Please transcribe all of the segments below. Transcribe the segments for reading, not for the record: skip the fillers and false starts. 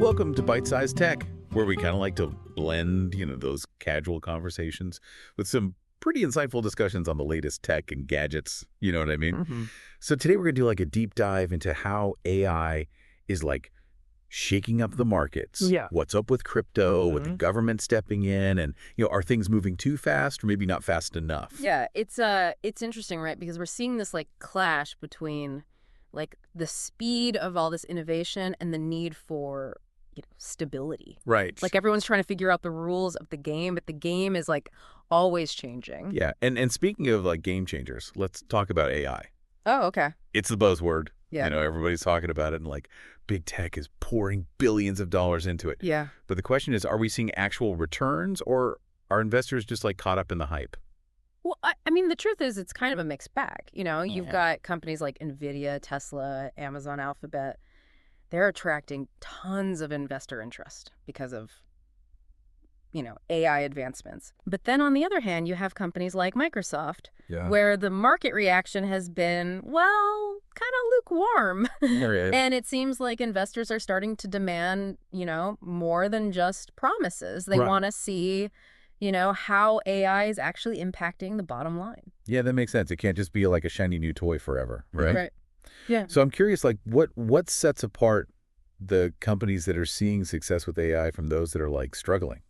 Welcome to Byte-Sized Tech, where we kind of like to blend, those casual conversations with some pretty insightful discussions on the latest tech and gadgets. You know what I mean? Mm-hmm. So today we're going to do like a deep dive into how AI is like shaking up the markets. Yeah. What's up with crypto, with the government stepping in, and, are things moving too fast or maybe not fast enough? Yeah, it's interesting, right? Because we're seeing this like clash between like the speed of all this innovation and the need for, stability. Right. Like everyone's trying to figure out the rules of the game, but the game is like always changing. Yeah. And speaking of like game changers, let's talk about AI. Oh, okay. It's the buzzword. Yeah. Everybody's talking about it, and like big tech is pouring billions of dollars into it. Yeah. But the question is, are we seeing actual returns, or are investors just like caught up in the hype? Well, I mean, the truth is it's kind of a mixed bag. You've got companies like NVIDIA, Tesla, Amazon, Alphabet. They're attracting tons of investor interest because of, AI advancements. But then on the other hand, you have companies like Microsoft, where the market reaction has been, well, kind of lukewarm. And it seems like investors are starting to demand, more than just promises. They want to see, how AI is actually impacting the bottom line. Yeah, that makes sense. It can't just be like a shiny new toy forever, right? Right. Yeah. So I'm curious, like, what sets apart the companies that are seeing success with AI from those that are like struggling?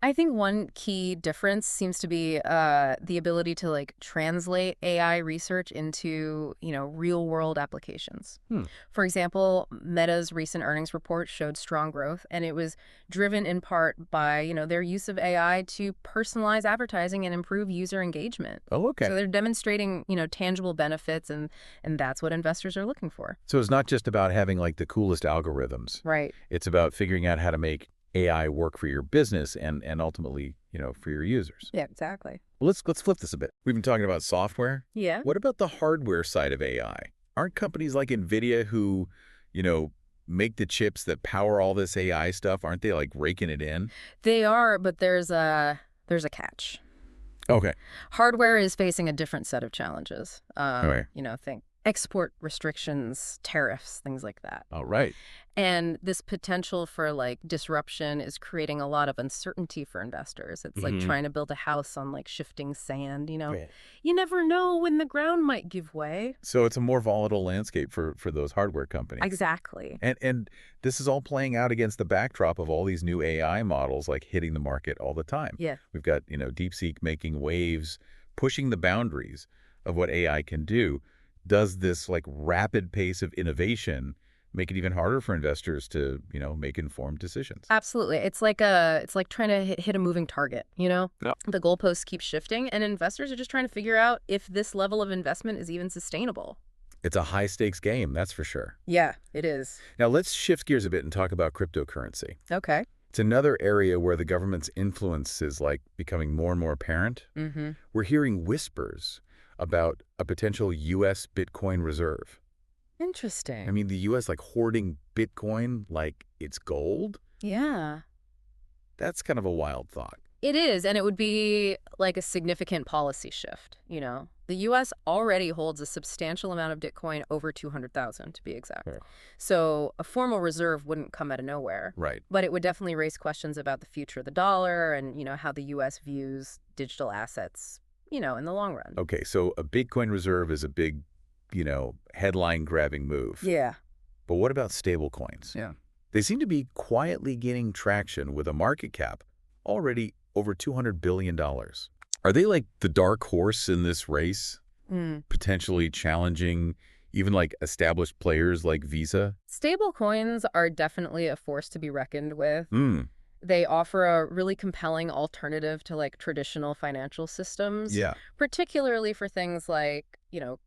I think one key difference seems to be the ability to like translate AI research into, real world applications. For example, Meta's recent earnings report showed strong growth, and it was driven in part by, their use of AI to personalize advertising and improve user engagement. Oh, okay. So they're demonstrating, tangible benefits, and that's what investors are looking for. So it's not just about having like the coolest algorithms. Right. It's about figuring out how to make AI work for your business and ultimately, for your users. Yeah, exactly. Well, let's flip this a bit. We've been talking about software. Yeah. What about the hardware side of AI? Aren't companies like NVIDIA who, make the chips that power all this AI stuff, aren't they like raking it in? They are, but there's a catch. Okay. Hardware is facing a different set of challenges. Okay. Think export restrictions, tariffs, things like that. All right. And this potential for like disruption is creating a lot of uncertainty for investors. It's like trying to build a house on like shifting sand, Right. You never know when the ground might give way. So it's a more volatile landscape for those hardware companies. Exactly. And this is all playing out against the backdrop of all these new AI models like hitting the market all the time. Yeah. We've got, DeepSeek making waves, pushing the boundaries of what AI can do. Does this like rapid pace of innovation make it even harder for investors to, make informed decisions? Absolutely. It's like trying to hit a moving target, Yeah. The goalposts keep shifting, and investors are just trying to figure out if this level of investment is even sustainable. It's a high stakes game, that's for sure. Yeah, it is. Now let's shift gears a bit and talk about cryptocurrency. Okay. It's another area where the government's influence is like becoming more and more apparent. Mm-hmm. We're hearing whispers about a potential U.S. Bitcoin reserve. Interesting. I mean, the U.S. like hoarding Bitcoin like it's gold? Yeah. That's kind of a wild thought. It is, and it would be like a significant policy shift, The U.S. already holds a substantial amount of Bitcoin, over 200,000 to be exact. Sure. So a formal reserve wouldn't come out of nowhere. Right. But it would definitely raise questions about the future of the dollar and, how the U.S. views digital assets, in the long run. Okay, so a Bitcoin reserve is a big, headline-grabbing move. Yeah. But what about stablecoins? Yeah. They seem to be quietly gaining traction with a market cap already over $200 billion. Are they like the dark horse in this race, potentially challenging even like established players like Visa? Stablecoins are definitely a force to be reckoned with. They offer a really compelling alternative to like traditional financial systems. Yeah. Particularly for things like,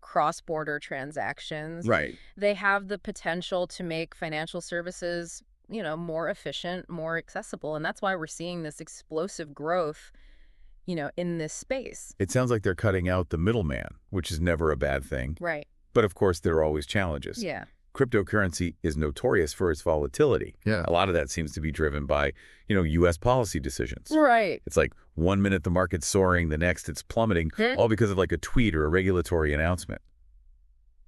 cross-border transactions. Right. They have the potential to make financial services, more efficient, more accessible. And that's why we're seeing this explosive growth, in this space. It sounds like they're cutting out the middleman, which is never a bad thing. Right. But of course, there are always challenges. Yeah. Cryptocurrency is notorious for its volatility. Yeah. A lot of that seems to be driven by, U.S. policy decisions. Right. It's like 1 minute the market's soaring, the next it's plummeting, all because of like a tweet or a regulatory announcement.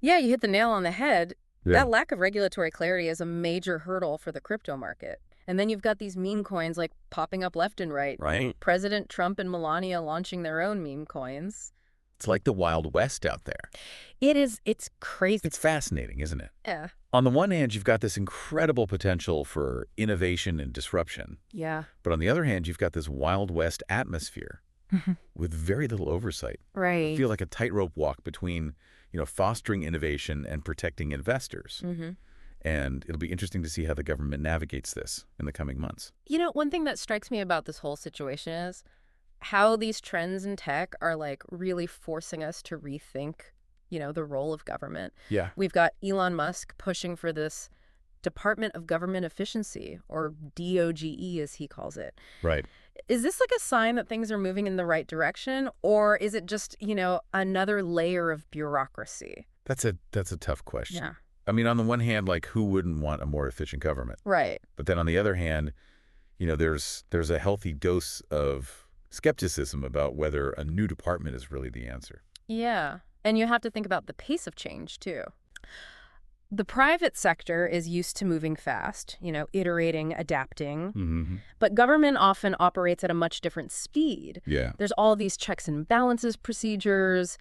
Yeah, you hit the nail on the head. That lack of regulatory clarity is a major hurdle for the crypto market. And then you've got these meme coins like popping up left and right. Right. President Trump and Melania launching their own meme coins. It's like the Wild West out there. It is. It's crazy. It's fascinating, isn't it? Yeah. On the one hand, you've got this incredible potential for innovation and disruption. Yeah. But on the other hand, you've got this Wild West atmosphere with very little oversight. Right. You feel like a tightrope walk between, fostering innovation and protecting investors. And it'll be interesting to see how the government navigates this in the coming months. One thing that strikes me about this whole situation is how these trends in tech are like really forcing us to rethink, the role of government. Yeah. We've got Elon Musk pushing for this Department of Government Efficiency, or DOGE as he calls it. Right. Is this like a sign that things are moving in the right direction, or is it just, another layer of bureaucracy? That's a tough question. Yeah. I mean, on the one hand, like, who wouldn't want a more efficient government? Right. But then on the other hand, there's a healthy dose of skepticism about whether a new department is really the answer. Yeah. And you have to think about the pace of change, too. The private sector is used to moving fast, iterating, adapting. But government often operates at a much different speed. Yeah. There's all these checks and balances procedures,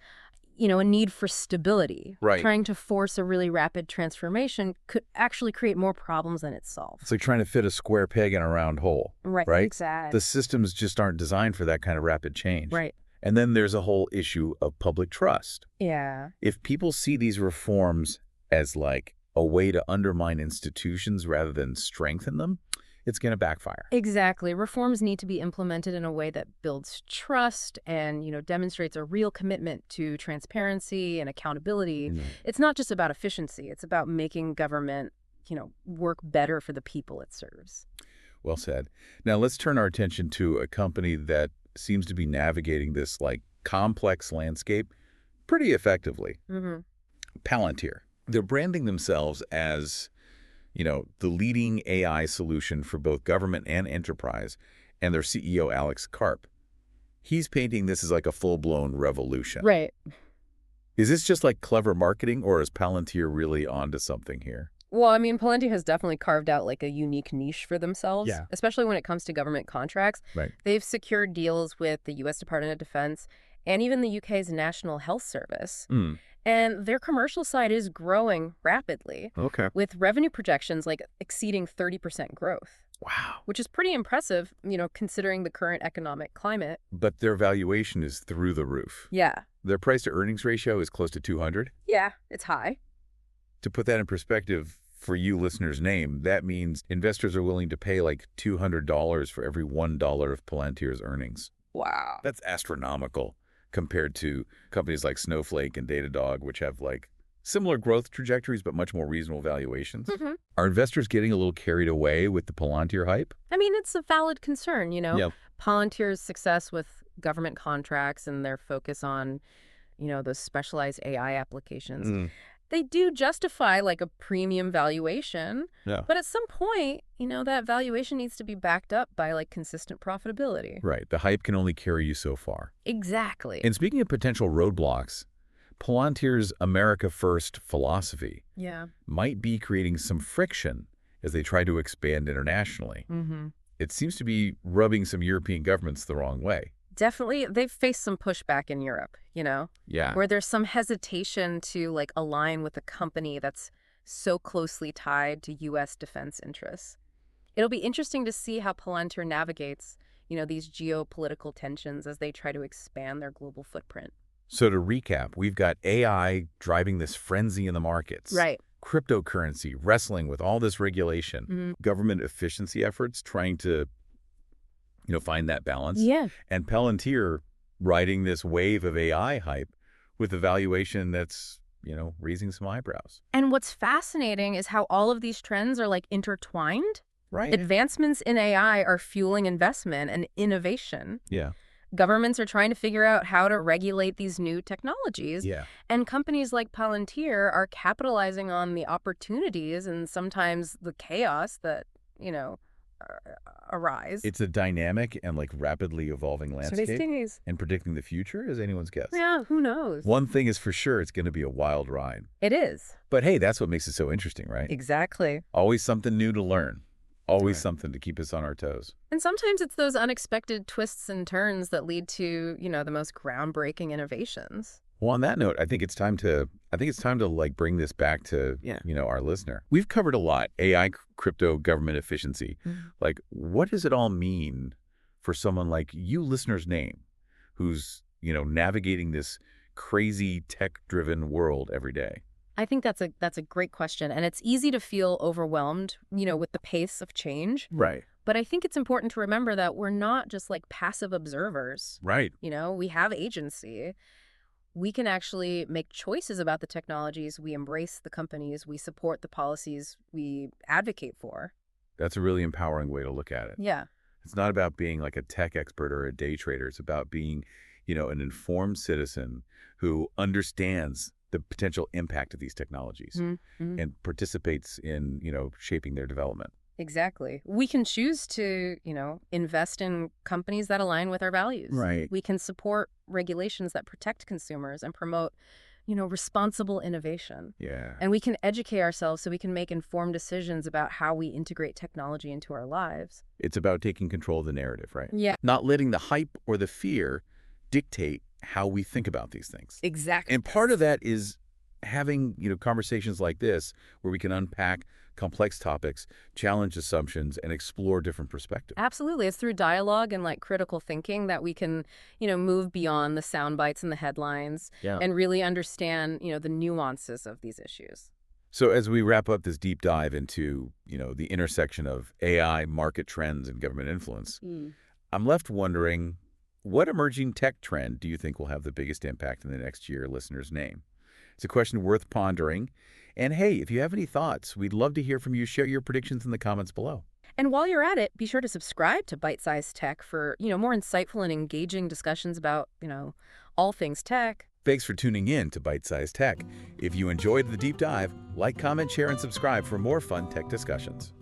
a need for stability. Right. Trying to force a really rapid transformation could actually create more problems than it solves. It's like trying to fit a square peg in a round hole. Right. Exactly. The systems just aren't designed for that kind of rapid change. Right. And then there's a whole issue of public trust. Yeah. If people see these reforms as like a way to undermine institutions rather than strengthen them, it's going to backfire. Exactly. Reforms need to be implemented in a way that builds trust and, demonstrates a real commitment to transparency and accountability. It's not just about efficiency. It's about making government, work better for the people it serves. Well said. Now let's turn our attention to a company that seems to be navigating this like complex landscape pretty effectively. Palantir. They're branding themselves as, the leading AI solution for both government and enterprise, and their CEO, Alex Karp. He's painting this as like a full-blown revolution. Right. Is this just like clever marketing, or is Palantir really onto something here? Well, I mean, Palantir has definitely carved out like a unique niche for themselves, especially when it comes to government contracts. Right. They've secured deals with the U.S. Department of Defense and even the U.K.'s National Health Service. And their commercial side is growing rapidly. Okay. With revenue projections like exceeding 30% growth. Wow. Which is pretty impressive, considering the current economic climate. But their valuation is through the roof. Yeah. Their price to earnings ratio is close to 200. Yeah, it's high. To put that in perspective, for you listeners' name, that means investors are willing to pay like $200 for every $1 of Palantir's earnings. Wow. That's astronomical compared to companies like Snowflake and Datadog, which have like similar growth trajectories but much more reasonable valuations. Are investors getting a little carried away with the Palantir hype? I mean, it's a valid concern, Yep. Palantir's success with government contracts and their focus on, those specialized AI applications. They do justify like a premium valuation. Yeah. But at some point, that valuation needs to be backed up by like consistent profitability. Right. The hype can only carry you so far. Exactly. And speaking of potential roadblocks, Palantir's America First philosophy might be creating some friction as they try to expand internationally. It seems to be rubbing some European governments the wrong way. Definitely, they've faced some pushback in Europe, Yeah. where there's some hesitation to like align with a company that's so closely tied to U.S. defense interests. It'll be interesting to see how Palantir navigates, these geopolitical tensions as they try to expand their global footprint. So to recap, we've got AI driving this frenzy in the markets. Right. Cryptocurrency wrestling with all this regulation. Government efficiency efforts trying to find that balance. Yeah. And Palantir riding this wave of AI hype with a valuation that's, raising some eyebrows. And what's fascinating is how all of these trends are like intertwined. Right. Advancements in AI are fueling investment and innovation. Yeah. Governments are trying to figure out how to regulate these new technologies. Yeah. And companies like Palantir are capitalizing on the opportunities and sometimes the chaos that, arise. It's a dynamic and like rapidly evolving landscape. And predicting the future is anyone's guess. Yeah, who knows? One thing is for sure, it's going to be a wild ride. It is. But hey, that's what makes it so interesting, right? Exactly. Always something new to learn. Always something to keep us on our toes. And sometimes it's those unexpected twists and turns that lead to, the most groundbreaking innovations. Well, on that note, I think it's time to like bring this back to, our listener. We've covered a lot, AI, crypto, government efficiency. Like, what does it all mean for someone like you, listener's name, who's, navigating this crazy tech-driven world every day? I think that's a great question. And it's easy to feel overwhelmed, with the pace of change. Right. But I think it's important to remember that we're not just like passive observers. Right. We have agency. We can actually make choices about the technologies. We embrace the companies. We support the policies we advocate for. That's a really empowering way to look at it. Yeah. It's not about being like a tech expert or a day trader. It's about being, an informed citizen who understands the potential impact of these technologies and participates in, shaping their development. Exactly. We can choose to, invest in companies that align with our values. Right. We can support regulations that protect consumers and promote, responsible innovation. Yeah. And we can educate ourselves so we can make informed decisions about how we integrate technology into our lives. It's about taking control of the narrative, right? Yeah. Not letting the hype or the fear dictate how we think about these things. Exactly. And part of that is having, conversations like this where we can unpack complex topics, challenge assumptions, and explore different perspectives. Absolutely. It's through dialogue and critical thinking that we can, move beyond the sound bites and the headlines and really understand, the nuances of these issues. So as we wrap up this deep dive into, the intersection of AI, market trends, and government influence, I'm left wondering, what emerging tech trend do you think will have the biggest impact in the next year, listener's name? It's a question worth pondering. And hey, if you have any thoughts, we'd love to hear from you. Share your predictions in the comments below. And while you're at it, be sure to subscribe to Byte-Sized Tech for, more insightful and engaging discussions about, all things tech. Thanks for tuning in to Byte-Sized Tech. If you enjoyed the deep dive, like, comment, share, and subscribe for more fun tech discussions.